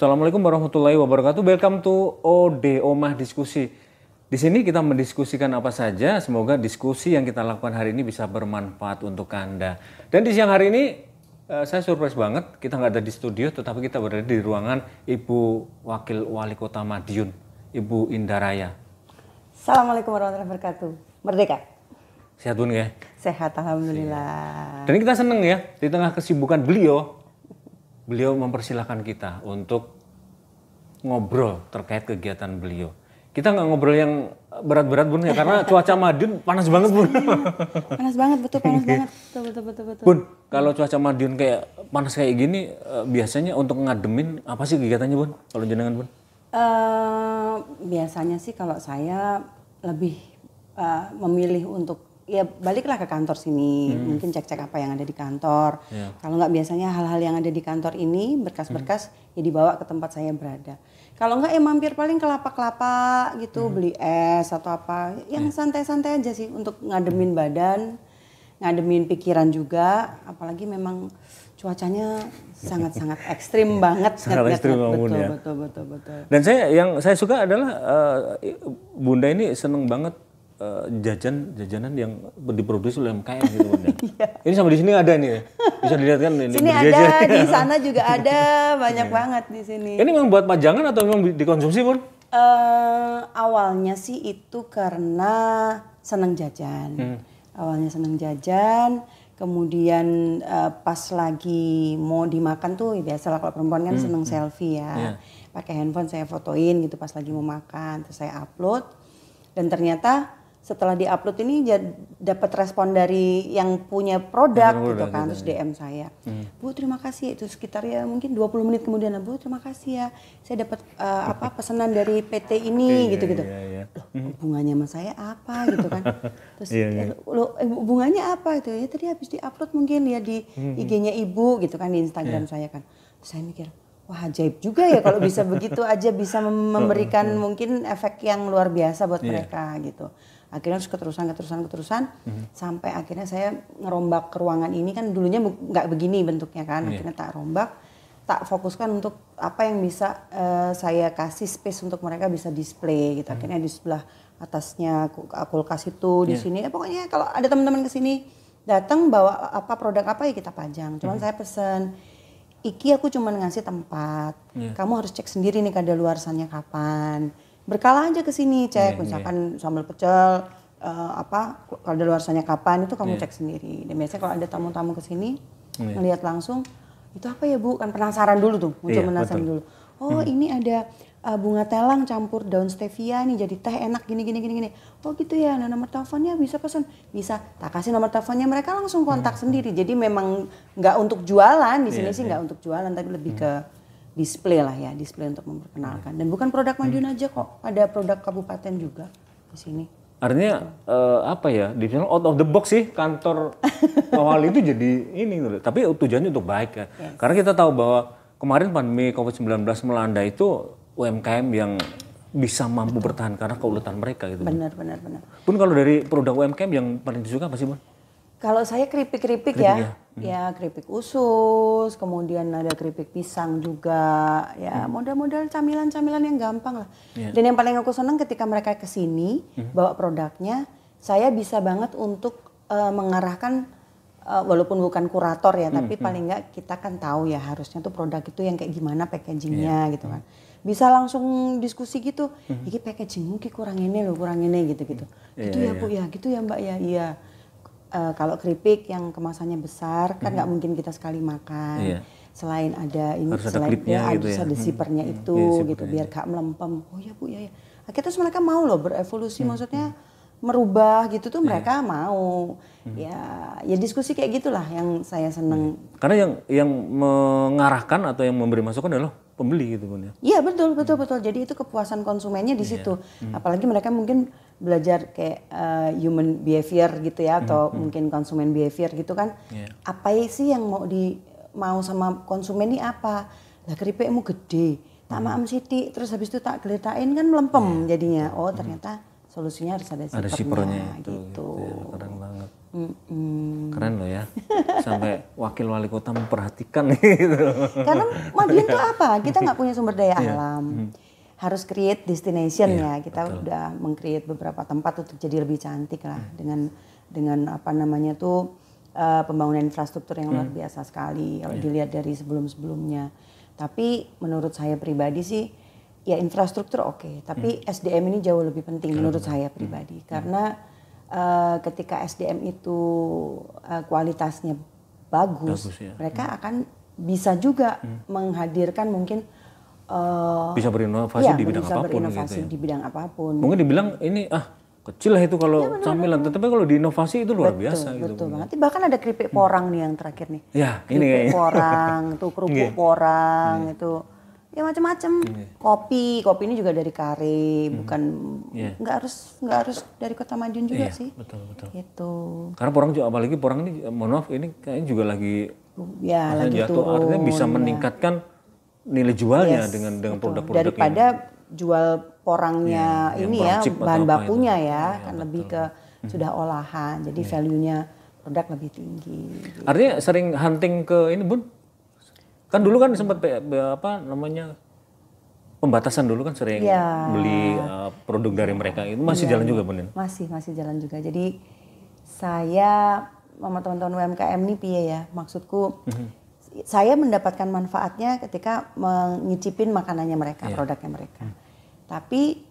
Assalamualaikum warahmatullahi wabarakatuh. Welcome to OD Omah Diskusi. Di sini kita mendiskusikan apa saja. Semoga diskusi yang kita lakukan hari ini bisa bermanfaat untuk Anda. Dan di siang hari ini saya surprise banget. Kita nggak ada di studio, tetapi kita berada di ruangan Ibu Wakil Wali Kota Madiun, Ibu Indaraya. Assalamualaikum warahmatullahi wabarakatuh. Merdeka. Sehat Bun ya? Sehat, alhamdulillah. Dan kita senang ya, di tengah kesibukan beliau mempersilahkan kita untuk ngobrol terkait kegiatan beliau. Kita nggak ngobrol yang berat-berat Bun ya, karena cuaca Madiun panas banget Bun. Panas banget, betul panas banget. Betul. Bun, kalau cuaca Madiun kayak panas kayak gini, biasanya untuk ngademin apa sih kegiatannya Bun? Kalau jenengan Bun? Biasanya sih kalau saya lebih memilih untuk ya baliklah ke kantor sini, mungkin cek-cek apa yang ada di kantor. Kalau nggak biasanya hal-hal yang ada di kantor ini berkas-berkas ya dibawa ke tempat saya berada. Kalau nggak ya mampir paling ke lapak-lapak gitu, beli es atau apa, yang santai-santai aja sih untuk ngademin badan, ngademin pikiran juga. Apalagi memang cuacanya sangat-sangat ekstrim banget. Sangat ekstrim betul, ya. Betul. Dan yang saya suka adalah Bunda ini seneng banget jajanan yang diproduksi oleh UMKM gitu Bunda. Ini sama di sini ada nih ya. Bisa dilihat kan ini. Sini ada, di sana juga ada, banyak banget di sini. Ini memang buat pajangan atau memang dikonsumsi Bun? Awalnya sih itu karena seneng jajan. Awalnya seneng jajan, kemudian pas lagi mau dimakan tuh ya biasalah kalau perempuan kan seneng selfie ya. Pakai handphone saya fotoin gitu pas lagi mau makan, terus saya upload. Dan ternyata setelah di-upload ini dapat respon dari yang punya produk gitu kan, terus DM saya. Bu terima kasih, itu sekitar ya mungkin 20 menit kemudian, Bu terima kasih ya, saya dapat pesanan dari PT ini gitu-gitu. Loh, hubungannya sama saya apa gitu kan. Terus loh hubungannya apa gitu ya, tadi habis di-upload mungkin ya di IG-nya Ibu gitu kan, di Instagram saya kan. Terus saya mikir, wah ajaib juga ya kalau bisa begitu aja bisa memberikan mungkin efek yang luar biasa buat mereka gitu. Akhirnya harus keterusan sampai akhirnya saya ngerombak ke ruangan ini, kan dulunya nggak begini bentuknya kan. Akhirnya tak rombak, tak fokuskan untuk apa yang bisa saya kasih space untuk mereka bisa display gitu. Akhirnya di sebelah atasnya kulkas itu di sini. Pokoknya kalau ada teman-teman kesini datang bawa apa produk apa ya kita pajang. Cuman saya pesen, Iki aku cuma ngasih tempat, kamu harus cek sendiri nih kadaluarsanya kapan. Berkala aja ke sini cek, misalkan sambal pecel, kadaluarsanya kapan itu kamu cek sendiri. Dan biasanya kalau ada tamu-tamu ke sini ngelihat langsung, itu apa ya Bu? Kan penasaran dulu tuh, muncul penasaran dulu. Oh ini ada bunga telang campur daun stevia nih jadi teh enak gini. Oh gitu ya, nah nomor teleponnya bisa pesan? Bisa, tak kasih nomor teleponnya, mereka langsung kontak sendiri. Jadi memang nggak untuk jualan, di sini sih nggak untuk jualan, tapi lebih ke display lah ya, display untuk memperkenalkan. Dan bukan produk Madiun aja kok, ada produk kabupaten juga di sini. Artinya apa ya, dibilang out of the box sih kantor awal itu jadi ini, tapi tujuannya untuk baik ya. Karena kita tahu bahwa kemarin pandemi COVID-19 melanda itu UMKM yang bisa mampu bertahan karena keuletan mereka gitu. Benar. Pun kalau dari produk UMKM yang paling disuka apa sih Bun? Kalau saya keripik ya. Ya keripik usus, kemudian ada keripik pisang juga, ya modal-modal camilan-camilan yang gampang lah. Dan yang paling aku senang ketika mereka kesini bawa produknya, saya bisa banget untuk mengarahkan, walaupun bukan kurator ya, tapi paling nggak kita kan tahu ya harusnya tuh produk itu yang kayak gimana packagingnya gitu kan. Bisa langsung diskusi gitu, ini packagingmu kurang ini loh, kurang ini gitu. Gitu ya Bu ya, gitu ya Mbak ya, iya. Kalau keripik yang kemasannya besar kan nggak mungkin kita sekali makan. Selain ada ini, harus selain ada zippernya itu gitu biar gak melempem. Oh ya Bu ya. Akhirnya terus mereka mau loh berevolusi, maksudnya merubah gitu tuh mereka mau. Ya diskusi kayak gitulah yang saya seneng. Karena yang mengarahkan atau yang memberi masukan adalah pembeli gitu Bun ya. Iya betul. Jadi itu kepuasan konsumennya di situ. Apalagi mereka mungkin belajar kayak human behavior gitu ya, atau mungkin konsumen behavior gitu kan. Apa sih yang mau sama konsumen ini apa? Lah keripikmu gede, tak maam sithik, terus habis itu tak geletain kan melempem jadinya. Oh ternyata solusinya harus ada zippernya gitu. Keren banget. Keren loh ya, sampai wakil wali kota memperhatikan gitu. Karena Madiun tuh apa? Kita nggak punya sumber daya alam. Harus create destination ya. Kita udah meng-create beberapa tempat untuk jadi lebih cantik lah dengan apa namanya tuh pembangunan infrastruktur yang luar biasa sekali kalau dilihat dari sebelum-sebelumnya. Tapi menurut saya pribadi sih ya infrastruktur oke, tapi SDM ini jauh lebih penting menurut saya pribadi karena ketika SDM itu kualitasnya bagus ya. Mereka akan bisa juga menghadirkan mungkin bisa berinovasi di bidang apapun gitu ya. Di bidang apapun. Mungkin dibilang ini kecil lah itu kalau camilan, tetapi kalau di inovasi itu luar biasa gitu. Betul banget. Bahkan ada keripik porang nih yang terakhir nih. Ya, keripik porang, tuh kerupuk porang itu. Ya macam-macam. Kopi ini juga dari Kare, bukan nggak harus dari Kota Madiun juga sih. Betul. Gitu. Karena porang juga, apalagi porang ini, mohon maaf ini kayaknya juga lagi lagi jatuh, turun. artinya bisa meningkatkan nilai jualnya dengan produk-produk daripada jual porangnya ini ya bahan bakunya ya kan lebih ke sudah olahan, jadi value-nya produk lebih tinggi. Gitu. Artinya sering hunting ke ini Bun? Kan dulu kan sempat pembatasan dulu kan sering beli produk dari mereka, itu masih jalan juga Bun? Masih jalan juga. Jadi saya sama teman-teman UMKM nih piye ya, maksudku saya mendapatkan manfaatnya ketika mengicipin makanannya mereka, produknya mereka. Tapi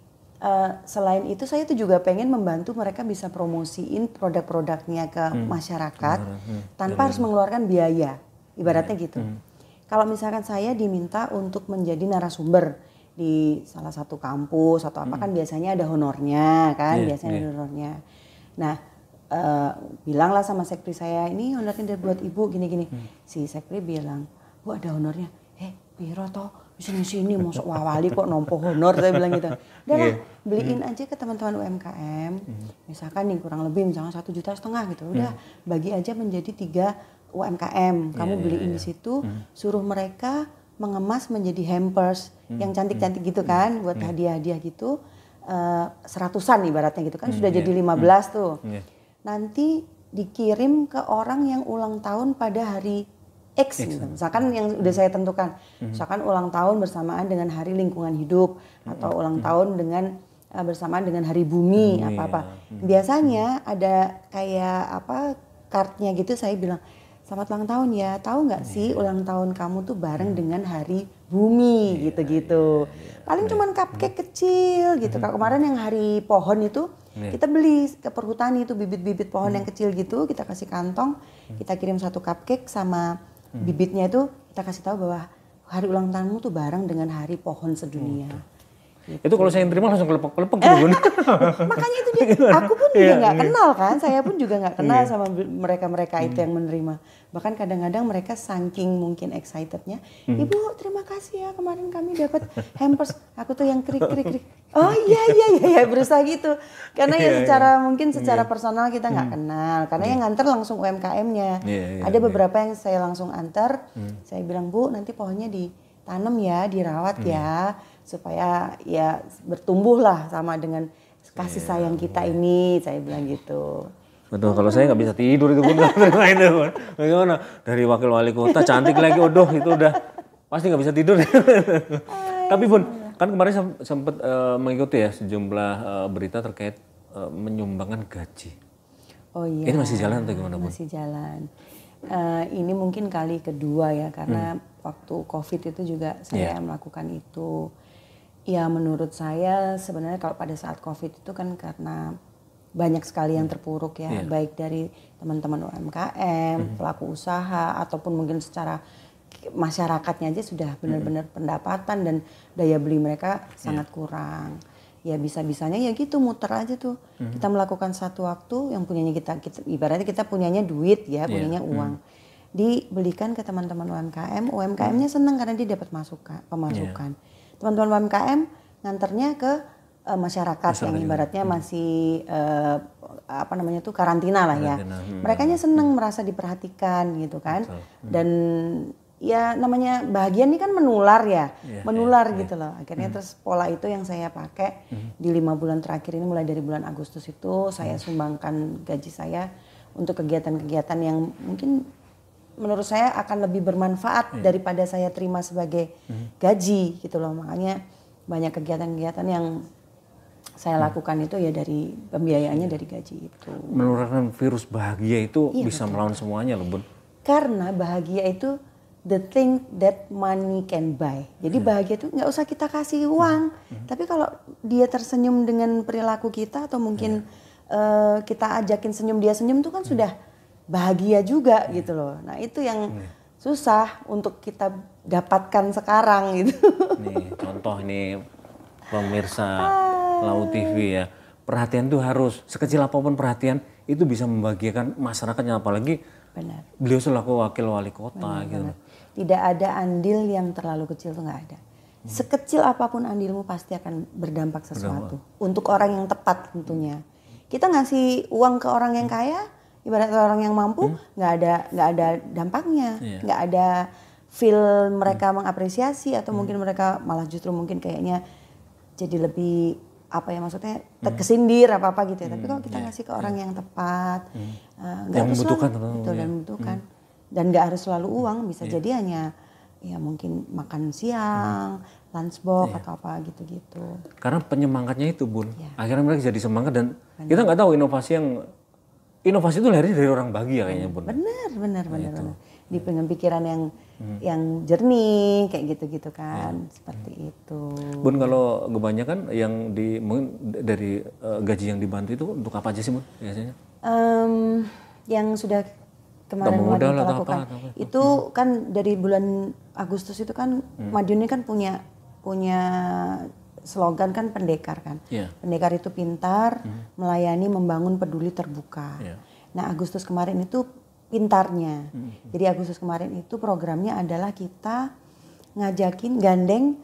selain itu saya tuh juga pengen membantu mereka bisa promosiin produk-produknya ke masyarakat tanpa harus mengeluarkan biaya, ibaratnya gitu. Kalau misalkan saya diminta untuk menjadi narasumber di salah satu kampus atau apa kan biasanya ada honornya kan, biasanya ada honornya. Nah, bilanglah sama sekretari saya, ini honornya buat ibu gini-gini. Si sekretari bilang, bu ada honornya. Piro toh sini masuk wali kok nompo honor, saya bilang gitu. Udah lah, beliin aja ke teman-teman UMKM. Misalkan nih kurang lebih misalnya 1,5 juta gitu. Udah bagi aja menjadi 3 UMKM, kamu beliin di situ, suruh mereka mengemas menjadi hampers yang cantik-cantik gitu kan, buat hadiah-hadiah gitu, 100-an ibaratnya gitu kan, sudah jadi 15 tuh. Nanti dikirim ke orang yang ulang tahun pada hari X gitu. Misalkan yang udah saya tentukan, misalkan ulang tahun bersamaan dengan hari lingkungan hidup, atau ulang tahun dengan bersamaan dengan hari bumi, apa-apa. Biasanya ada kayak kartnya gitu, saya bilang, selamat ulang tahun ya, tahu nggak sih ulang tahun kamu tuh bareng dengan hari bumi gitu-gitu. Paling cuman cupcake kecil gitu. Kalau kemarin yang hari pohon itu kita beli ke perhutani itu bibit-bibit pohon yang kecil gitu, kita kasih kantong, kita kirim 1 cupcake sama bibitnya itu, kita kasih tahu bahwa hari ulang tahunmu tuh bareng dengan hari pohon sedunia. Gitu. Itu kalau saya yang terima langsung kelepek-kelepek gitu Bun. Makanya itu dia, aku pun juga nggak kenal kan, saya pun juga nggak kenal sama mereka-mereka itu yang menerima. Bahkan kadang-kadang mereka saking mungkin excitednya, ibu terima kasih ya kemarin kami dapat hampers, aku tuh yang krik. Oh iya berusaha gitu. Karena secara personal kita nggak kenal, karena yang nganter langsung UMKM-nya. Ada beberapa yang saya langsung antar, saya bilang Bu nanti pohonnya ditanam ya, dirawat ya, supaya ya bertumbuh lah sama dengan kasih sayang kita ini, saya bilang gitu. Betul, kalau saya nggak bisa tidur itu Bun. Bagaimana? Dari wakil wali kota cantik lagi, itu udah pasti nggak bisa tidur. Tapi Bun, kan kemarin sempat mengikuti ya sejumlah berita terkait menyumbangkan gaji. Oh iya. Ini masih jalan atau gimana Bun? Masih jalan. Ini mungkin kali kedua ya, karena waktu COVID itu juga saya melakukan itu. Ya menurut saya sebenarnya kalau pada saat COVID itu kan karena banyak sekali yang terpuruk ya, baik dari teman-teman UMKM, pelaku usaha, ataupun mungkin secara masyarakatnya aja sudah benar-benar pendapatan dan daya beli mereka sangat kurang. Ya bisa-bisanya ya gitu muter aja tuh. Kita melakukan satu waktu yang punyanya kita ibaratnya kita punyanya duit ya, punyanya uang. Dibelikan ke teman-teman UMKM, UMKM-nya senang karena dia dapat pemasukan. Teman-teman UMKM nganternya ke masyarakat yang ibaratnya masih karantina lah ya. Merekanya seneng merasa diperhatikan gitu kan. Dan ya namanya bahagia ini kan menular ya, gitu loh. Akhirnya terus pola itu yang saya pakai di 5 bulan terakhir ini, mulai dari bulan Agustus itu saya sumbangkan gaji saya untuk kegiatan-kegiatan yang mungkin menurut saya akan lebih bermanfaat daripada saya terima sebagai gaji gitu loh. Makanya banyak kegiatan-kegiatan yang saya lakukan itu ya dari pembiayaannya dari gaji itu. Menularkan virus bahagia itu bisa melawan semuanya loh Bun. Karena bahagia itu the thing that money can buy. Jadi bahagia itu nggak usah kita kasih uang, tapi kalau dia tersenyum dengan perilaku kita atau mungkin kita ajakin senyum dia senyum itu kan sudah bahagia juga gitu loh. Nah itu yang susah untuk kita dapatkan sekarang gitu. Nih contoh nih pemirsa Lau TV ya. Perhatian tuh harus sekecil apapun perhatian itu bisa membahagiakan masyarakatnya, apalagi Benar. beliau selaku wakil wali kota gitu. Benar. Tidak ada andil yang terlalu kecil tuh nggak ada. Sekecil apapun andilmu pasti akan berdampak sesuatu untuk orang yang tepat tentunya. Kita ngasih uang ke orang yang kaya, ibarat orang yang mampu, nggak ada dampaknya, nggak ada feel mereka mengapresiasi atau mungkin mereka malah justru mungkin kayaknya jadi lebih apa ya maksudnya terkesindir apa gitu ya. Tapi kalau kita ngasih ke orang yang tepat, nggak harus membutuhkan, betul dan membutuhkan, dan nggak harus selalu uang, bisa jadi hanya ya mungkin makan siang, lunchbox atau apa gitu-gitu. Karena penyemangatnya itu Bun, akhirnya mereka jadi semangat dan kita nggak tahu inovasi itu lahirnya dari orang bahagia kayaknya Bun. Benar. Di pikiran yang jernih kayak gitu-gitu kan, seperti itu. Bun, kalau kebanyakan yang mungkin dari gaji yang dibantu itu untuk apa aja sih Bun biasanya? Yang sudah kemarin kita lakukan itu kan dari bulan Agustus itu kan Madiun ini kan punya slogan kan pendekar kan. Pendekar itu pintar, melayani, membangun, peduli, terbuka. Nah Agustus kemarin itu pintarnya. Jadi Agustus kemarin itu programnya adalah kita ngajakin gandeng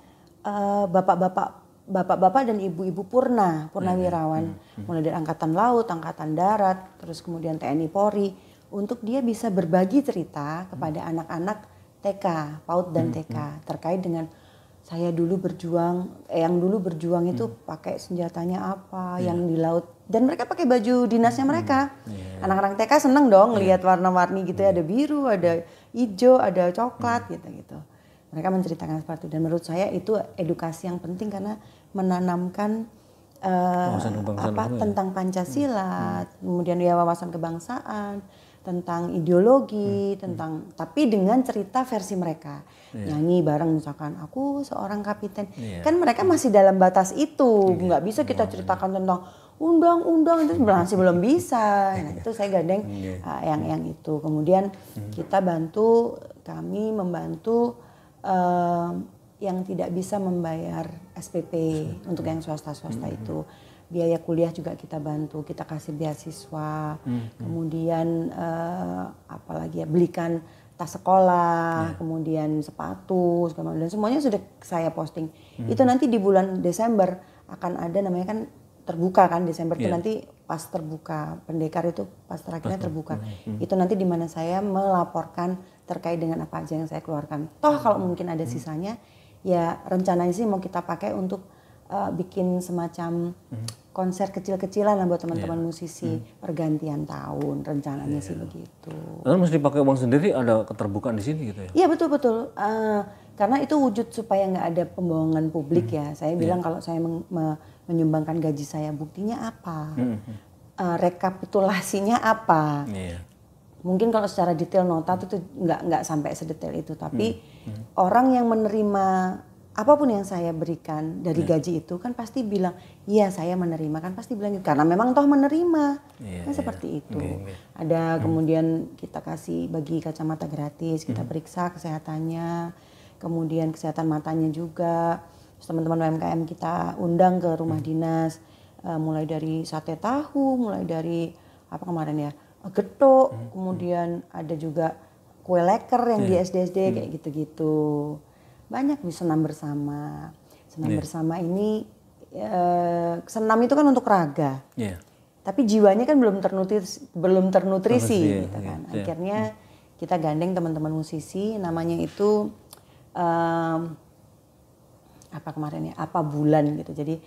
bapak-bapak dan ibu-ibu purnawirawan, mulai dari angkatan laut, angkatan darat, terus kemudian TNI Polri, untuk dia bisa berbagi cerita kepada anak-anak TK, PAUD dan TK terkait dengan saya dulu yang dulu berjuang itu pakai senjatanya apa, yang di laut, dan mereka pakai baju dinasnya mereka. Anak-anak TK seneng dong lihat warna-warni gitu, ada biru, ada hijau, ada coklat gitu. Mereka menceritakan seperti itu, dan menurut saya itu edukasi yang penting karena menanamkan tentang Pancasila, kemudian ya wawasan kebangsaan, tentang ideologi, tapi dengan cerita versi mereka. Nyanyi bareng misalkan, aku seorang kapiten. Kan mereka masih dalam batas itu, nggak bisa kita ceritakan tentang undang-undang, itu masih belum bisa. Nah, itu saya gandeng yang itu. Kemudian kami membantu yang tidak bisa membayar SPP untuk yang swasta-swasta itu. Biaya kuliah juga kita bantu, kita kasih beasiswa, kemudian apalagi ya, belikan tas sekolah, kemudian sepatu, dan semuanya sudah saya posting. Itu nanti di bulan Desember akan ada namanya kan terbuka kan, Desember itu nanti pas terbuka, pendekar itu pas terakhirnya terbuka. Itu nanti di mana saya melaporkan terkait dengan apa aja yang saya keluarkan. Toh kalau mungkin ada sisanya, ya rencananya sih mau kita pakai untuk bikin semacam konser kecil-kecilan lah buat teman-teman musisi pergantian tahun, rencananya sih begitu. Lalu mesti pakai uang sendiri, ada keterbukaan di sini gitu ya? Iya betul. Karena itu wujud supaya nggak ada pembohongan publik ya. Saya bilang kalau saya menyumbangkan gaji saya, buktinya apa? Rekapitulasinya apa? Mungkin kalau secara detail nota itu nggak sampai sedetail itu, tapi orang yang menerima apapun yang saya berikan dari gaji itu kan pasti bilang, iya saya menerima, kan pasti bilang gitu, karena memang toh menerima, kan seperti itu. Ada kemudian kita kasih bagi kacamata gratis, kita periksa kesehatannya, kemudian kesehatan matanya juga. Teman-teman UMKM kita undang ke rumah dinas, mulai dari sate tahu, mulai dari apa kemarin ya, getuk, kemudian ada juga kue leker yang di SD-SD kayak gitu-gitu. Banyak di senam bersama. Senam bersama ini, senam itu kan untuk raga. Tapi jiwanya kan belum ternutrisi gitu kan. Akhirnya kita gandeng teman-teman musisi, namanya itu apa kemarin ya, apa bulan gitu. Jadi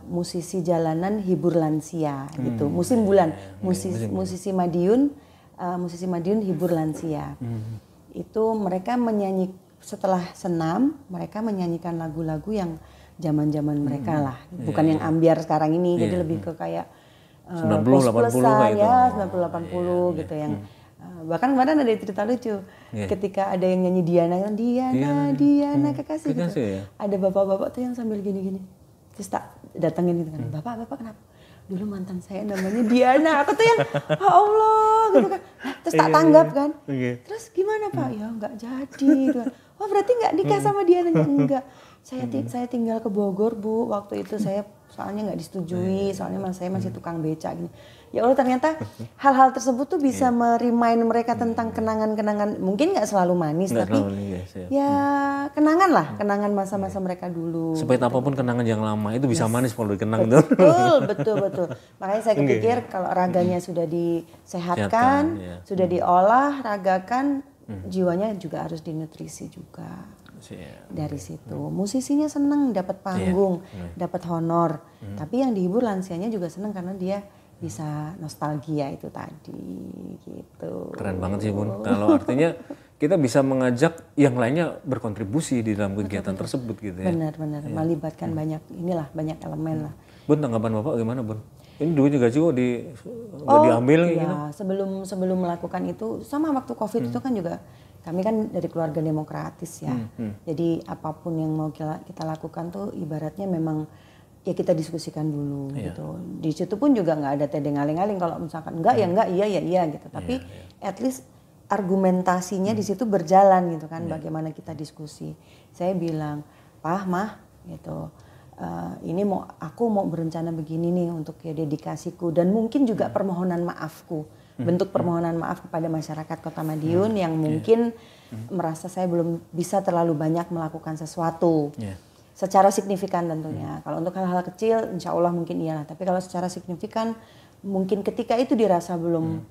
musisi jalanan hibur lansia gitu. Musim bulan, musisi Madiun hibur lansia. Itu mereka setelah senam, mereka menyanyikan lagu-lagu yang zaman-zaman mereka lah. Bukan yang ambiar sekarang ini, jadi lebih ke kayak 90 80 ya, 90 80 gitu yang bahkan kemarin ada cerita lucu ketika ada yang nyanyi Diana kekasih gitu. Ya? Ada bapak-bapak tuh yang sambil gini-gini terus tak datengin gitu kan, bapak kenapa? Dulu mantan saya namanya Diana. Aku tuh yang Allah gitu kan. Terus tak tanggap kan. Terus gimana Pak? Ya nggak jadi gitu kan. Oh berarti nggak nikah sama Diana? Enggak. Saya tinggal ke Bogor Bu. Waktu itu saya soalnya nggak disetujui, soalnya saya masih tukang beca gini. Ya Allah ternyata hal-hal tersebut tuh bisa merimain mereka tentang kenangan-kenangan, mungkin nggak selalu manis tapi ya kenangan lah, kenangan masa-masa mereka dulu. Supaya apapun kenangan yang lama itu bisa manis kalau dikenang. Betul. Makanya saya kepikir kalau raganya sudah disehatkan, sudah diolah, ragakan, jiwanya juga harus dinutrisi juga. Dari situ musisinya seneng dapat panggung, dapat honor, tapi yang dihibur lansianya juga seneng karena dia bisa nostalgia itu tadi gitu. Keren banget sih Bun. Kalau artinya kita bisa mengajak yang lainnya berkontribusi di dalam kegiatan tersebut gitu ya. Benar, melibatkan banyak elemen lah. Bun, tanggapan Bapak gimana Bun? Ini duitnya gaji kok diambil gitu. Sebelum melakukan itu sama waktu Covid itu kan juga kami kan dari keluarga demokratis ya. Jadi apapun yang mau kita lakukan tuh ibaratnya memang ya kita diskusikan dulu gitu. Di situ pun juga nggak ada tedeng aling-aling kalau misalkan enggak ya enggak, iya gitu. Tapi at least argumentasinya di situ berjalan gitu kan. Bagaimana kita diskusi. Saya bilang, "Pah, Mah," gitu. Ini aku mau berencana begini nih untuk ya dedikasiku dan mungkin juga permohonan maafku. Bentuk permohonan maaf kepada masyarakat Kota Madiun yang mungkin merasa saya belum bisa terlalu banyak melakukan sesuatu. Secara signifikan tentunya. Kalau untuk hal-hal kecil insya Allah mungkin iya. Tapi kalau secara signifikan mungkin ketika itu dirasa belum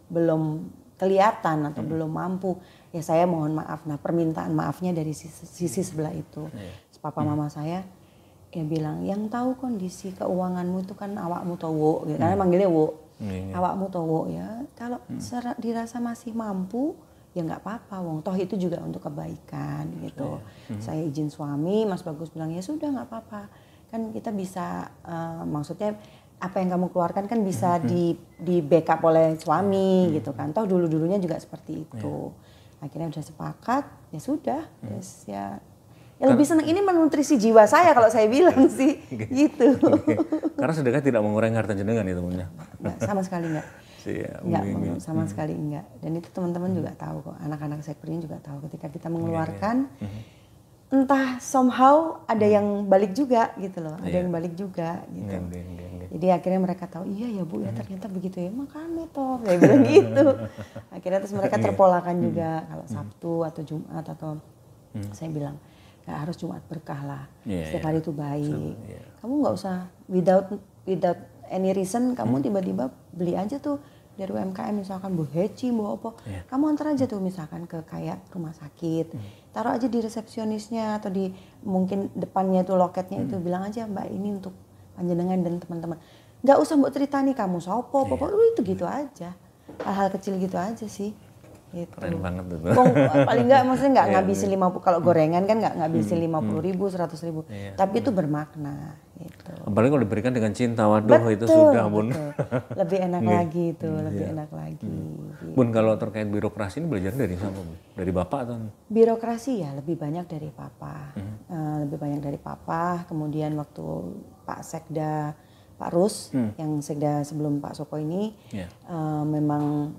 kelihatan atau belum mampu, ya saya mohon maaf. Nah permintaan maafnya dari sisi sebelah itu. Papa mama saya ya bilang, yang tahu kondisi keuanganmu itu kan awakmu towo. Gitu. Karena manggilnya wo. Awakmu towo ya. Kalau dirasa masih mampu, ya nggak apa-apa, wong toh itu juga untuk kebaikan gitu. Saya izin suami, Mas Bagus bilang ya sudah nggak apa-apa, kan kita bisa maksudnya apa yang kamu keluarkan kan bisa di backup oleh suami gitu kan. Toh dulunya juga seperti itu. Akhirnya udah sepakat, ya sudah, ya lebih senang ini menutrisi jiwa saya kalau saya bilang sih gitu. Karena sedekah tidak mengurangi harta jenengan itu punya. Sama sekali enggak. Enggak, sama sekali enggak. Dan itu teman-teman juga tahu kok, anak-anak sekurinya juga tahu ketika kita mengeluarkan entah somehow ada yang balik juga gitu loh, ada yang balik juga gitu. Jadi akhirnya mereka tahu, iya ya Bu ya ternyata begitu ya, makanya toh saya bilang gitu. Akhirnya terus mereka terpolakan juga kalau Sabtu atau Jumat atau saya bilang nggak harus Jumat berkah lah, setiap hari itu baik. Kamu nggak usah without any reason kamu tiba-tiba beli aja tuh dari UMKM misalkan Bu Heci, Bu apa, kamu antar aja tuh misalkan ke kayak rumah sakit, taruh aja di resepsionisnya atau di mungkin depannya tuh loketnya itu bilang aja Mbak ini untuk panjenengan dan teman-teman. Nggak usah Mbak cerita nih kamu sopo, itu gitu aja, hal-hal kecil gitu aja sih. Gitu. Keren banget tuh. Paling nggak maksudnya nggak ngabisin 50, kalau gorengan kan nggak ngabisin 50.000, 100.000, tapi itu bermakna. Gitu. Apalagi kalau diberikan dengan cinta, waduh itu sudah Bun. Lebih enak lagi itu, lebih enak lagi. Gitu. Bun, kalau terkait birokrasi ini belajar dari siapa Bun? Dari Bapak atau? Birokrasi ya lebih banyak dari Papa, lebih banyak dari Papa. Kemudian waktu Pak Sekda, Pak Rus, yang Sekda sebelum Pak Soko ini, memang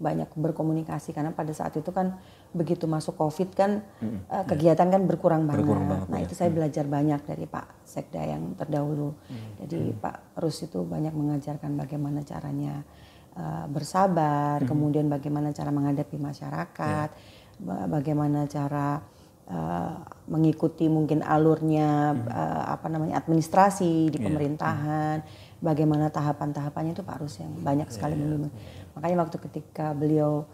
banyak berkomunikasi karena pada saat itu kan begitu masuk Covid kan kegiatan kan berkurang banget. Nah itu saya belajar banyak dari Pak Sekda yang terdahulu. Jadi Pak Rus itu banyak mengajarkan bagaimana caranya bersabar, kemudian bagaimana cara menghadapi masyarakat, bagaimana cara mengikuti mungkin alurnya administrasi di pemerintahan, bagaimana tahapan-tahapannya itu Pak Rus yang banyak sekali membimbing. Makanya waktu ketika beliau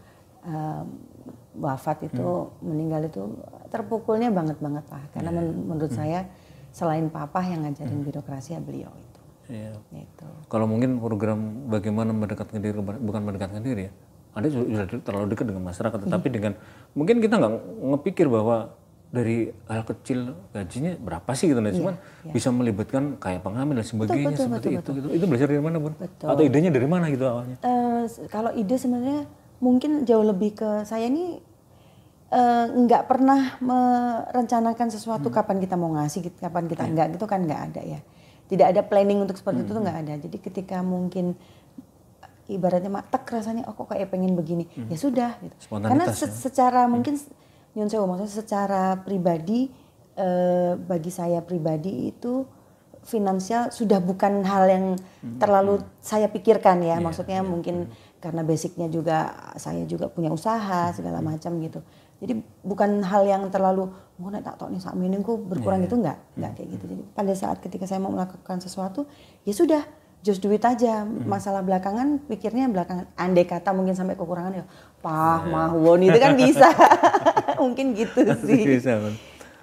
wafat itu, meninggal itu terpukulnya banget Pak. Karena menurut saya selain Papa yang ngajarin birokrasi ya beliau itu. Iya. Gitu. Kalau mungkin program bagaimana mendekatkan diri, bukan mendekatkan diri ya. Anda sudah terlalu dekat dengan masyarakat, tetapi dengan mungkin kita nggak ngepikir bahwa dari hal kecil gajinya berapa sih gitu, cuman bisa melibatkan kayak pengamen dan sebagainya seperti itu. Itu belajar dari mana, Bun? Betul. Atau idenya dari mana gitu awalnya? Kalau ide sebenarnya mungkin jauh lebih ke saya ini nggak pernah merencanakan sesuatu kapan kita mau ngasih, kapan kita enggak gitu kan nggak ada ya. Tidak ada planning untuk seperti itu tuh nggak ada. Jadi ketika mungkin ibaratnya tek rasanya kok kayak pengen begini, ya sudah gitu. Karena secara mungkin nyun sewu, maksudnya secara pribadi bagi saya pribadi itu finansial sudah bukan hal yang terlalu saya pikirkan ya. Maksudnya mungkin karena basicnya juga saya juga punya usaha segala macam gitu. Jadi bukan hal yang terlalu mau tak tahu nih saat minggu berkurang itu enggak kayak gitu. Jadi pada saat ketika saya mau melakukan sesuatu ya sudah just do it aja. Masalah belakangan pikirnya belakangan. Andai kata mungkin sampai kekurangan ya mahwon itu kan bisa. Mungkin gitu sih. Bisa,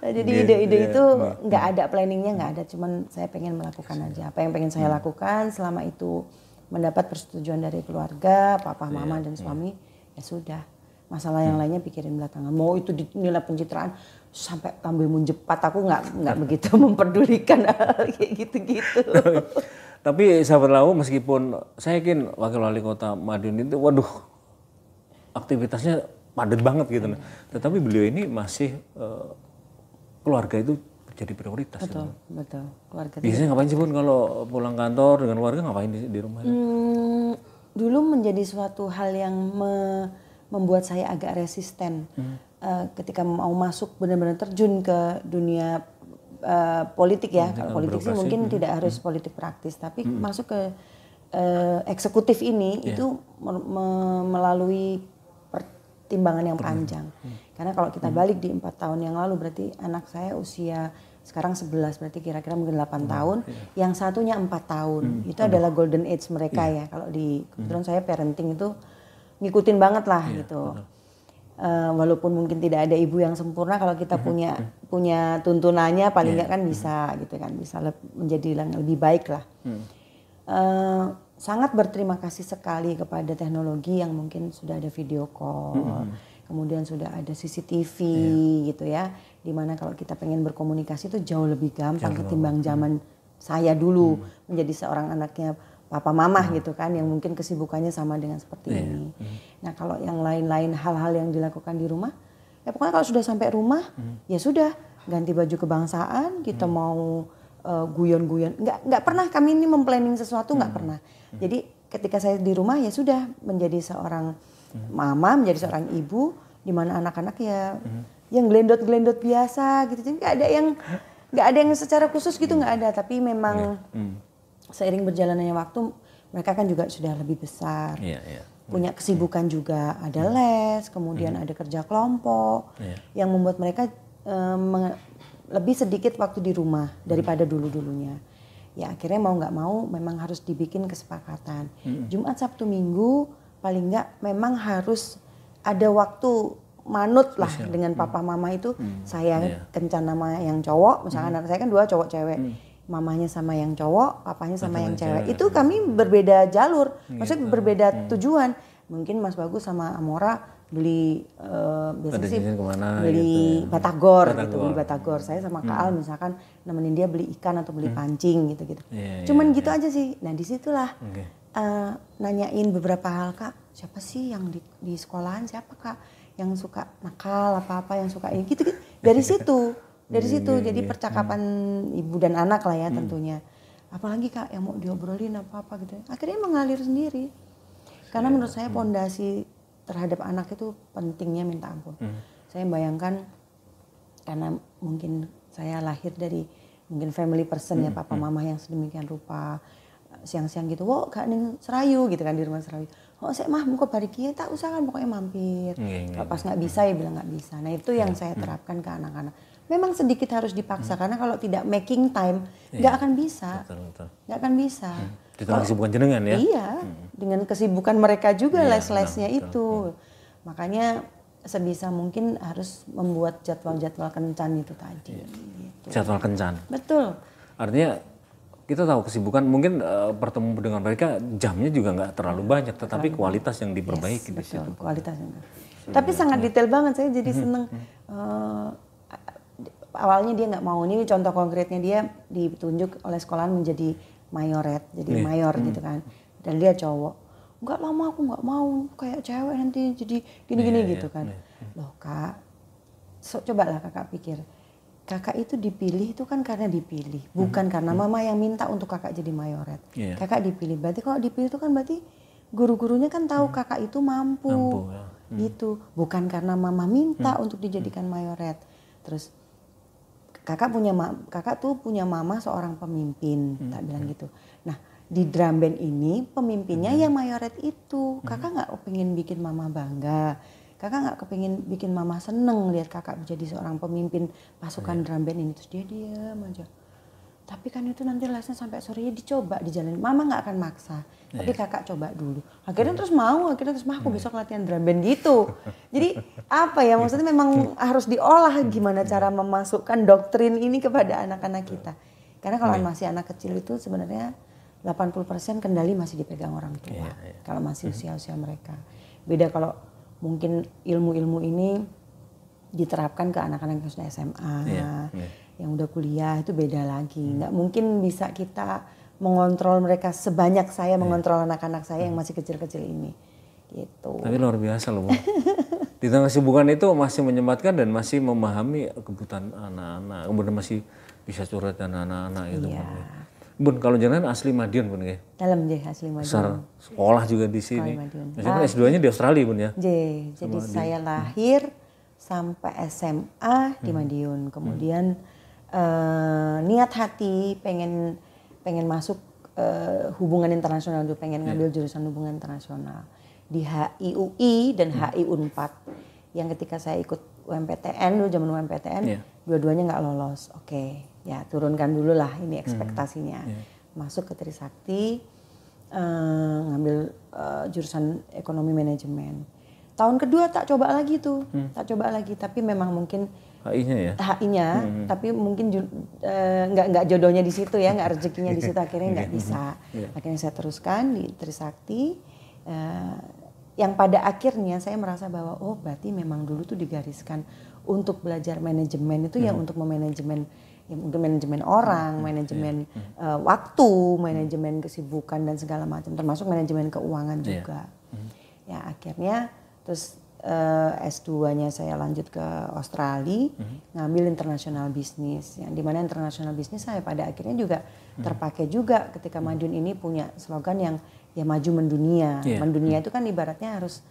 Jadi ide-ide itu nggak ada planningnya, nggak ada. Cuman saya pengen melakukan aja. Apa yang pengen saya lakukan selama itu mendapat persetujuan dari keluarga, papa, mama dan suami ya sudah. Masalah yang lainnya pikirin belakangan. Mau itu nilai pencitraan sampai tampil menjepat, aku nggak begitu memperdulikan kayak gitu-gitu. Tapi sahabat Lau, meskipun saya yakin wakil wali kota Madiun itu, waduh, aktivitasnya padat banget gitu. Tetapi beliau ini masih keluarga itu jadi prioritas. Betul, betul. Keluarga. Biasanya ngapain sih Bun kalau pulang kantor dengan keluarga, ngapain di rumah? Dulu menjadi suatu hal yang membuat saya agak resisten ketika mau masuk benar-benar terjun ke dunia politik ya. Kalau politik sih mungkin tidak harus politik praktis, tapi masuk ke eksekutif ini itu melalui pertimbangan yang panjang. Karena kalau kita balik di 4 tahun yang lalu berarti anak saya usia sekarang 11, berarti kira-kira mungkin 8 tahun, yang satunya 4 tahun. Itu adalah golden age mereka ya. Kalau di kebetulan saya parenting itu ngikutin banget lah gitu. Walaupun mungkin tidak ada ibu yang sempurna, kalau kita punya tuntunannya paling nggak kan bisa gitu kan, bisa menjadi lebih baik lah. Sangat berterima kasih sekali kepada teknologi yang mungkin sudah ada video call, kemudian sudah ada CCTV gitu ya, dimana kalau kita pengen berkomunikasi itu jauh lebih gampang ketimbang zaman saya dulu menjadi seorang anaknya papa mama gitu kan, yang mungkin kesibukannya sama dengan seperti ini. Nah kalau yang lain-lain hal-hal yang dilakukan di rumah, ya pokoknya kalau sudah sampai rumah ya sudah ganti baju kebangsaan, kita mau guyon-guyon, nggak pernah kami ini memplanning sesuatu, nggak pernah. Jadi ketika saya di rumah ya sudah menjadi seorang mama, menjadi seorang ibu, di mana anak-anak ya yang gelendot-gelendot biasa gitu, jadi nggak ada yang secara khusus gitu, nggak ada. Tapi memang seiring berjalannya waktu mereka kan juga sudah lebih besar, punya kesibukan juga, ada les, kemudian ada kerja kelompok yang membuat mereka lebih sedikit waktu di rumah daripada dulu-dulunya. Ya akhirnya mau nggak mau memang harus dibikin kesepakatan. Jumat, Sabtu, Minggu paling nggak memang harus ada waktu manut lah dengan papa mama itu. Saya kencan nama yang cowok, misalkan anak saya kan 2 cowok cewek. Mamanya sama yang cowok, papanya sama yang cewek. Itu kami berbeda jalur, maksudnya berbeda tujuan. Mungkin Mas Bagus sama Amora beli biasanya sih beli gitu. Batagor gitu, beli Batagor. Saya sama Kak Al misalkan nemenin dia beli ikan atau beli pancing gitu-gitu. Cuman gitu aja sih. Nah disitulah nanyain beberapa hal, Kak, siapa sih yang di sekolahan, siapa Kak yang suka nakal apa-apa, yang suka gitu. Dari situ. Jadi percakapan ibu dan anak lah ya tentunya. Apalagi Kak yang mau diobrolin apa-apa gitu. Akhirnya mengalir sendiri. Karena menurut saya pondasi terhadap anak itu pentingnya minta ampun. Saya bayangkan karena mungkin saya lahir dari mungkin family person ya, papa mama yang sedemikian rupa. Siang-siang gitu, wo gak ning Serayu gitu kan, di rumah Serayu. Oh saya mah muka barikinya tak usah kan, pokoknya mampir. Kalau pas nggak bisa ya bilang nggak bisa. Nah itu yang saya terapkan ke anak-anak. Memang sedikit harus dipaksa karena kalau tidak making time nggak akan bisa, nggak akan bisa. Itu kesibukan jenengan ya? Iya, dengan kesibukan mereka juga les-lesnya itu. Makanya sebisa mungkin harus membuat jadwal-jadwal kencan itu tadi. Gitu. Jadwal kencan. Betul. Artinya kita tahu kesibukan mungkin bertemu dengan mereka jamnya juga nggak terlalu banyak, tetapi kualitas yang diperbaiki di situ. Kualitasnya. Tapi sangat detail banget, saya jadi seneng. Awalnya dia nggak mau, ini contoh konkretnya dia ditunjuk oleh sekolahan menjadi mayoret, jadi mayor gitu kan. Dan dia cowok, nggak lama aku nggak mau, kayak cewek nanti jadi gini-gini gitu kan. Loh kak, cobalah kakak pikir. Kakak itu dipilih itu kan karena dipilih, bukan karena mama yang minta untuk kakak jadi mayoret. Kakak dipilih, berarti kalau dipilih itu kan berarti guru-gurunya kan tahu kakak itu mampu gitu, bukan karena mama minta untuk dijadikan mayoret. Terus kakak tuh punya mama seorang pemimpin, tak bilang gitu. Nah di drum band ini pemimpinnya yang mayoret itu, kakak nggak pengen bikin mama bangga. Kakak nggak kepingin bikin mama seneng lihat kakak menjadi seorang pemimpin pasukan drum band ini. Terus dia diam aja. Tapi kan itu nanti lesnya sampai sore, dicoba dijalanin. Mama nggak akan maksa, tapi kakak coba dulu. Akhirnya terus mau, aku besok latihan drum band gitu. Jadi apa ya, maksudnya memang harus diolah gimana cara memasukkan doktrin ini kepada anak-anak kita. Karena kalau masih anak kecil itu sebenarnya 80% kendali masih dipegang orang tua. Kalau masih usia-usia mereka. Beda kalau mungkin ilmu-ilmu ini diterapkan ke anak-anak yang sudah SMA, yang udah kuliah, itu beda lagi. Nggak mungkin bisa kita mengontrol mereka sebanyak saya mengontrol anak-anak saya yang masih kecil-kecil ini. Gitu. Tapi luar biasa loh Bu. Di tengah kesibukan itu masih menyempatkan dan masih memahami kebutuhan anak-anak, kemudian masih bisa curhat dengan anak-anak gitu. Bun, kalau jangan asli Madiun Bun ya? Dalam asli Madiun. Besar sekolah juga di sini. Maksudnya S2-nya di Australia Bun ya? Jadi saya lahir sampai SMA di Madiun. Kemudian niat hati pengen masuk hubungan internasional dulu, pengen ngambil jurusan hubungan internasional di HIUI dan HI Unpad. Yang ketika saya ikut UMPTN dulu, zaman UMPTN, dua-duanya nggak lolos. Oke, ya turunkan dulu lah ini ekspektasinya. Masuk ke Trisakti, ngambil jurusan ekonomi manajemen. Tahun kedua tak coba lagi tuh, tapi memang mungkin HI-nya ya? HI-nya, tapi mungkin nggak jodohnya di situ ya, nggak rezekinya di situ, akhirnya nggak bisa. Akhirnya saya teruskan di Trisakti. Yang pada akhirnya saya merasa bahwa berarti memang dulu tuh digariskan untuk belajar manajemen itu ya untuk memanajemen, ya mungkin manajemen orang, manajemen waktu, manajemen kesibukan dan segala macam, termasuk manajemen keuangan juga. Ya akhirnya terus S2-nya saya lanjut ke Australia, ngambil international business, yang dimana international business saya pada akhirnya juga terpakai juga ketika Madiun ini punya slogan yang ya maju mendunia. Mendunia itu kan ibaratnya harus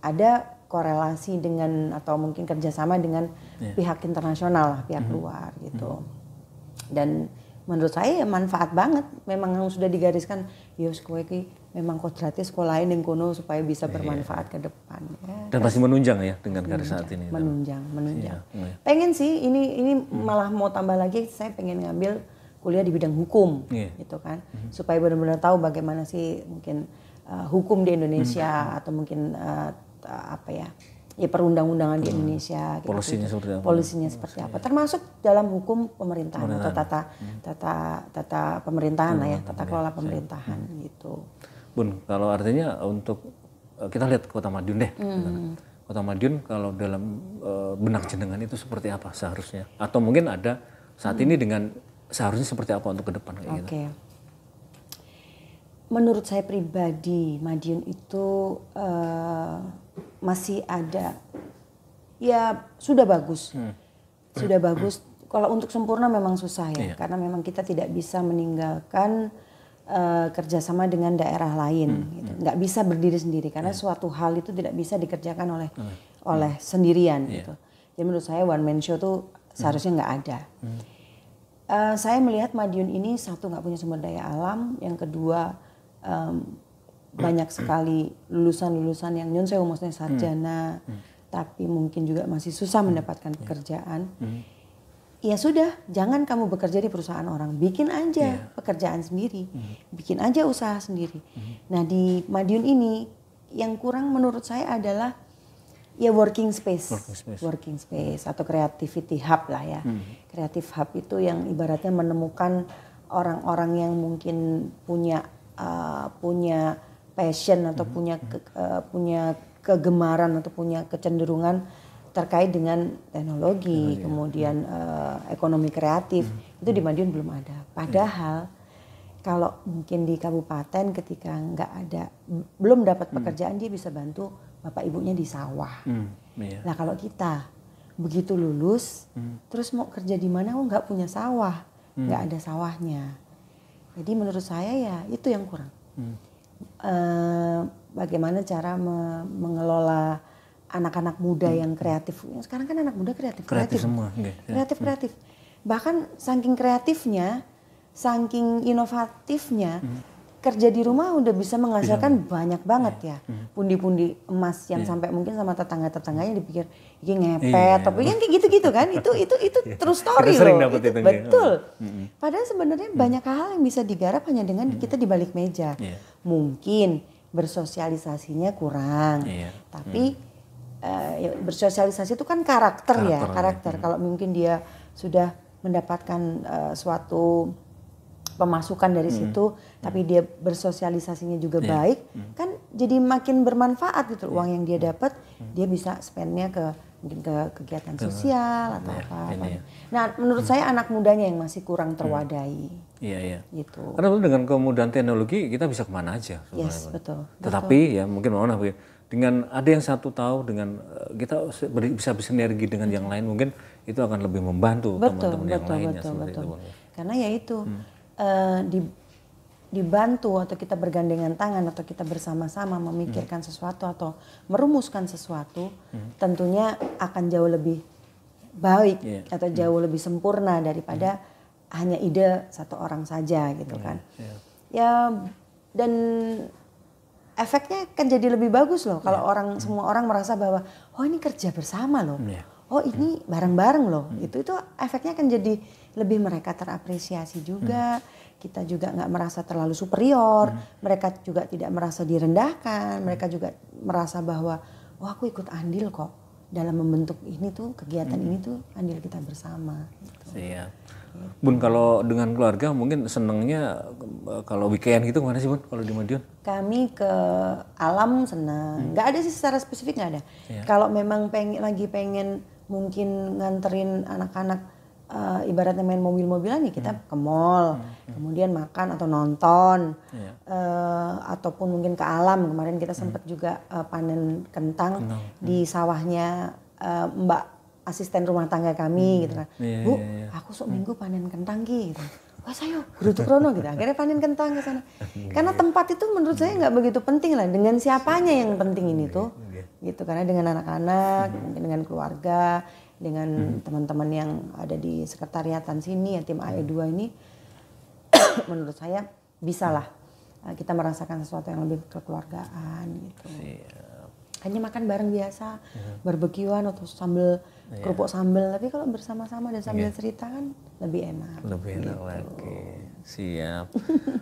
ada korelasi dengan atau mungkin kerjasama dengan pihak internasional, pihak luar gitu. Dan menurut saya ya manfaat banget, memang sudah digariskan ya sekolah ini memang kodratis sekolah lain yang kono supaya bisa bermanfaat ke depan. Ya, dan masih menunjang ya dengan karir saat ini. Menunjang. Pengen sih ini malah mau tambah lagi, saya pengen ngambil kuliah di bidang hukum gitu kan, supaya benar-benar tahu bagaimana sih mungkin hukum di Indonesia atau mungkin apa ya perundang-undangan di Indonesia. Polisinya seperti apa? Termasuk dalam hukum pemerintahan atau tata pemerintahan lah ya, tata kelola pemerintahan gitu. Bun, kalau artinya untuk kita lihat Kota Madiun deh. Kota Madiun kalau dalam benak jenengan itu seperti apa seharusnya? Atau mungkin ada saat ini dengan seharusnya seperti apa untuk ke depan kayak gitu? Menurut saya pribadi Madiun itu masih ada, ya sudah bagus. Sudah bagus. Kalau untuk sempurna memang susah ya, karena memang kita tidak bisa meninggalkan kerjasama dengan daerah lain. Gitu. Nggak bisa berdiri sendiri karena suatu hal itu tidak bisa dikerjakan oleh sendirian. Gitu. Jadi menurut saya one man show tuh seharusnya nggak ada. Saya melihat Madiun ini satu nggak punya sumber daya alam, yang kedua banyak sekali lulusan-lulusan yang nyun sewu maksudnya sarjana, tapi mungkin juga masih susah mendapatkan pekerjaan. Ya sudah, jangan kamu bekerja di perusahaan orang, bikin aja pekerjaan sendiri, bikin aja usaha sendiri. Nah di Madiun ini yang kurang menurut saya adalah Ya working space, Working space. atau creativity hub lah ya. Creative hub itu yang ibaratnya menemukan orang-orang yang mungkin punya passion atau punya kegemaran atau punya kecenderungan terkait dengan teknologi, kemudian ekonomi kreatif. Itu di Madiun belum ada. Padahal kalau mungkin di kabupaten ketika belum dapat pekerjaan, dia bisa bantu bapak ibunya di sawah. Nah kalau kita begitu lulus, terus mau kerja di mana? Nggak punya sawah, nggak ada sawahnya. Jadi menurut saya ya itu yang kurang. Bagaimana cara mengelola anak-anak muda yang kreatif? Sekarang kan anak muda kreatif semua. Kreatif. Bahkan saking kreatifnya, saking inovatifnya. Kerja di rumah udah bisa menghasilkan banyak banget ya. Pundi-pundi emas yang sampai mungkin sama tetangga-tetangganya dipikir ini ngepet, tapi yang kayak gitu-gitu kan. Itu true story loh. Itu, betul. Padahal sebenarnya banyak hal yang bisa digarap hanya dengan kita di balik meja. Mungkin bersosialisasinya kurang. Tapi bersosialisasi itu kan karakter. Kalau mungkin dia sudah mendapatkan suatu pemasukan dari situ, tapi dia bersosialisasinya juga baik, kan jadi makin bermanfaat gitu. Uang yang dia dapat, dia bisa spendnya mungkin ke kegiatan sosial atau apa. Nah, menurut saya anak mudanya yang masih kurang terwadai. Gitu. Karena dengan kemudahan teknologi kita bisa kemana aja. Yes, betul. Tetapi ya mungkin dengan ada yang satu tahu, dengan kita bisa bersinergi dengan yang lain, mungkin itu akan lebih membantu teman-teman yang lainnya. Betul. Karena ya itu. Dibantu atau kita bergandengan tangan atau kita bersama-sama memikirkan sesuatu atau merumuskan sesuatu, tentunya akan jauh lebih baik atau jauh lebih sempurna daripada hanya ide satu orang saja gitu kan. Ya, dan efeknya akan jadi lebih bagus loh kalau semua orang merasa bahwa oh ini kerja bersama loh. Oh ini bareng-bareng loh. Itu efeknya akan jadi lebih mereka terapresiasi juga. Kita juga nggak merasa terlalu superior. Mereka juga tidak merasa direndahkan. Mereka juga merasa bahwa oh aku ikut andil kok dalam membentuk ini tuh, kegiatan ini tuh andil kita bersama. Gitu. Siap. Bun, kalau dengan keluarga mungkin senangnya kalau weekend gitu mana sih Bun kalau di Madiun? Kami ke alam senang. Nggak ada sih secara spesifik, nggak ada. Kalau memang lagi pengen mungkin nganterin anak-anak ibaratnya main mobil-mobilan nih, kita ke mall, kemudian makan atau nonton, ataupun mungkin ke alam. Kemarin kita sempat juga panen kentang di sawahnya Mbak asisten rumah tangga kami gitu kan. Bu, aku sok minggu panen kentang gitu. Wah sayo, gerutuk rono gitu. Akhirnya panen kentang ke sana. Karena tempat itu menurut saya nggak begitu penting lah. Dengan siapanya yang penting ini tuh, gitu. Karena dengan anak-anak, mungkin dengan keluarga, dengan teman-teman yang ada di sekretariatan sini, ya tim AE2 ini, menurut saya bisalah kita merasakan sesuatu yang lebih kekeluargaan gitu. Hanya makan bareng biasa, barbekyuan atau sambil kerupuk sambal, tapi kalau bersama-sama dan sambil cerita kan lebih enak. Lebih enak gitu. Lagi. Siap.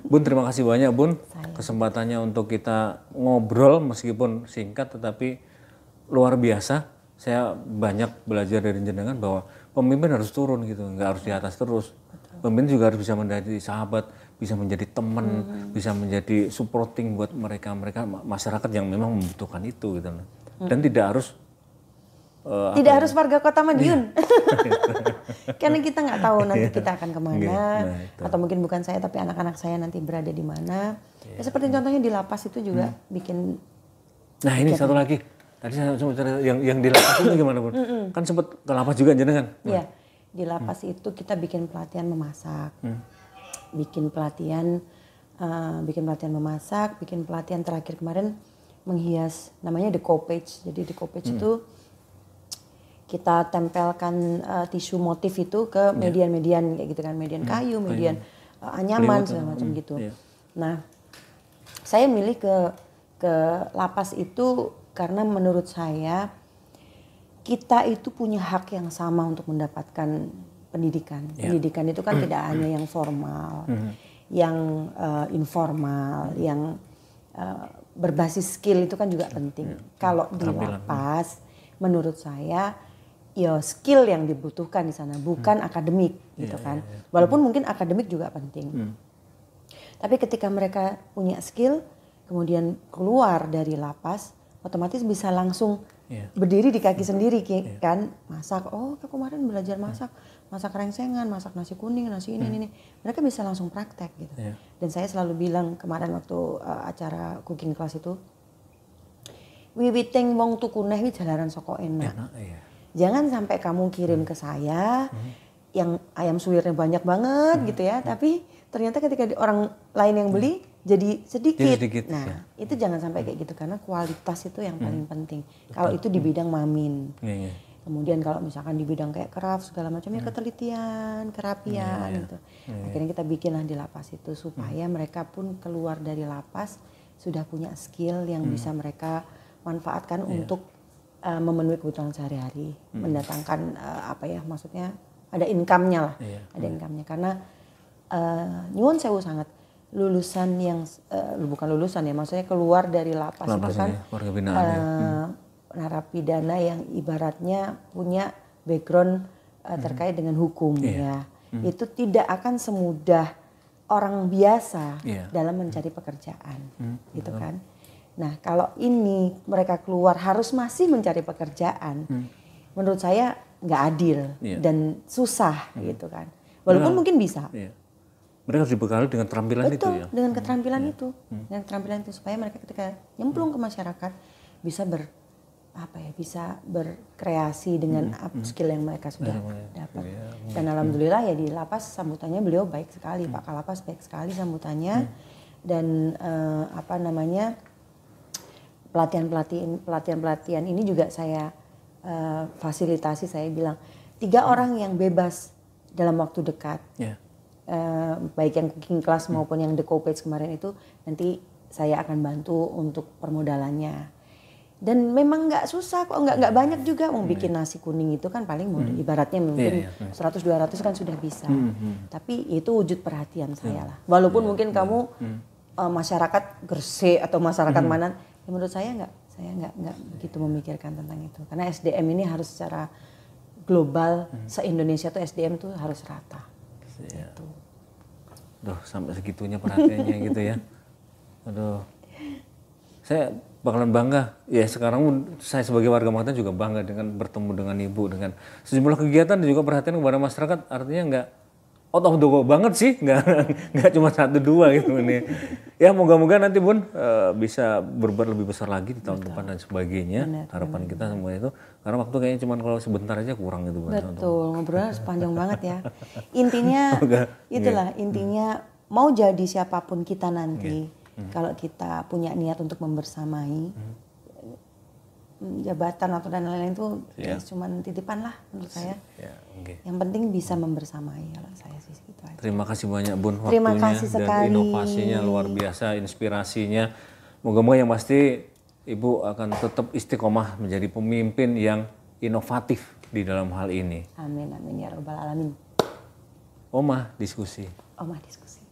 Bun, terima kasih banyak Bun kesempatannya untuk kita ngobrol meskipun singkat tetapi luar biasa. Saya banyak belajar dari jenengan bahwa pemimpin harus turun gitu, nggak harus di atas terus. Pemimpin juga harus bisa menjadi sahabat, bisa menjadi teman, bisa menjadi supporting buat mereka masyarakat yang memang membutuhkan itu gitu. Dan tidak harus harus warga Kota Madiun. Karena kita nggak tahu nanti kita akan kemana, atau mungkin bukan saya tapi anak-anak saya nanti berada di mana. Ya, seperti contohnya di lapas itu juga bikin. Nah ini satu lagi. Tadi saya sempat yang di lapas itu gimana Bun? Kan sempat ke lapas juga jenengan. Iya, di lapas itu kita bikin pelatihan memasak, bikin pelatihan memasak, bikin pelatihan terakhir kemarin menghias, namanya decoupage. Jadi decoupage itu kita tempelkan tisu motif itu ke median-median kayak gitu kan, median kayu, median anyaman segala macam gitu. Nah, saya milih ke lapas itu karena menurut saya kita itu punya hak yang sama untuk mendapatkan pendidikan. Pendidikan itu kan tidak hanya yang formal, yang informal, yang berbasis skill itu kan juga penting. Kalau di lapas menurut saya ya skill yang dibutuhkan di sana, bukan akademik gitu kan. Walaupun mungkin akademik juga penting. Tapi ketika mereka punya skill, kemudian keluar dari lapas, otomatis bisa langsung berdiri di kaki sendiri kan, masak. Oh, aku kemarin belajar masak rengsengan, masak nasi kuning, nasi ini. Mereka bisa langsung praktek gitu. Dan saya selalu bilang kemarin waktu acara cooking class itu, wiwiting wong tuku neh jalaran saka enak. Jangan sampai kamu kirim ke saya yang ayam suwirnya banyak banget gitu ya, tapi ternyata ketika orang lain yang beli jadi sedikit. Nah, itu jangan sampai kayak gitu karena kualitas itu yang paling penting. Kalau itu di bidang mamin. Kemudian kalau misalkan di bidang kayak craft segala macamnya ketelitian, kerapian gitu. Akhirnya kita bikinlah di lapas itu supaya mereka pun keluar dari lapas sudah punya skill yang bisa mereka manfaatkan untuk memenuhi kebutuhan sehari-hari, mendatangkan maksudnya ada income-nya lah, ada income-nya karena nyuwun sewu sangat lulusan yang bukan lulusan ya, maksudnya keluar dari lapas itu kan narapidana yang ibaratnya punya background terkait dengan hukum ya, itu tidak akan semudah orang biasa dalam mencari pekerjaan, gitu kan. Nah kalau ini mereka keluar harus masih mencari pekerjaan, menurut saya nggak adil dan susah gitu kan. Walaupun mungkin bisa. Mereka harus dibekali dengan keterampilan itu ya. Dengan keterampilan itu, dengan keterampilan itu supaya mereka ketika nyemplung ke masyarakat bisa bisa berkreasi dengan skill yang mereka sudah dapat. Dan alhamdulillah ya di lapas sambutannya beliau baik sekali, Pak Kalapas baik sekali sambutannya dan pelatihan ini juga saya fasilitasi. Saya bilang 3 orang yang bebas dalam waktu dekat, baik yang cooking class maupun yang the co-page kemarin itu nanti saya akan bantu untuk permodalannya. Dan memang nggak susah kok, nggak banyak juga mau bikin nasi kuning itu kan paling ibaratnya mungkin 100-200 kan sudah bisa. Tapi itu wujud perhatian saya lah. Walaupun mungkin kamu masyarakat Gresik atau masyarakat mana, ya menurut saya nggak begitu memikirkan tentang itu. Karena SDM ini harus secara global se-Indonesia tuh SDM tuh harus rata. Gitu. Duh, sampai segitunya perhatiannya gitu ya. Aduh. Saya bakalan bangga. Ya sekarang saya sebagai warga Makassar juga bangga dengan bertemu dengan Ibu, dengan sejumlah kegiatan dan juga perhatian kepada masyarakat. Artinya nggak out of the world banget sih, nggak cuma 1-2 gitu nih. Ya moga-moga nanti Bun bisa berbuat lebih besar lagi di tahun depan dan sebagainya. Harapan kita semua itu, karena waktu kayaknya cuma kalau sebentar aja kurang gitu. Betul, ngobrolnya sepanjang banget ya. Intinya itulah, intinya mau jadi siapapun kita nanti. Kalau kita punya niat untuk membersamai jabatan atau dan lain-lain itu cuma titipan lah menurut saya. Yang penting bisa membersamai kalau saya sih gitu aja. Terima kasih banyak Bun Terima waktunya kasih dan sekali. Inovasinya luar biasa, inspirasinya. Moga-moga yang pasti Ibu akan tetap istiqomah menjadi pemimpin yang inovatif di dalam hal ini. Amin amin ya rabbal alamin. Omah diskusi. Omah diskusi.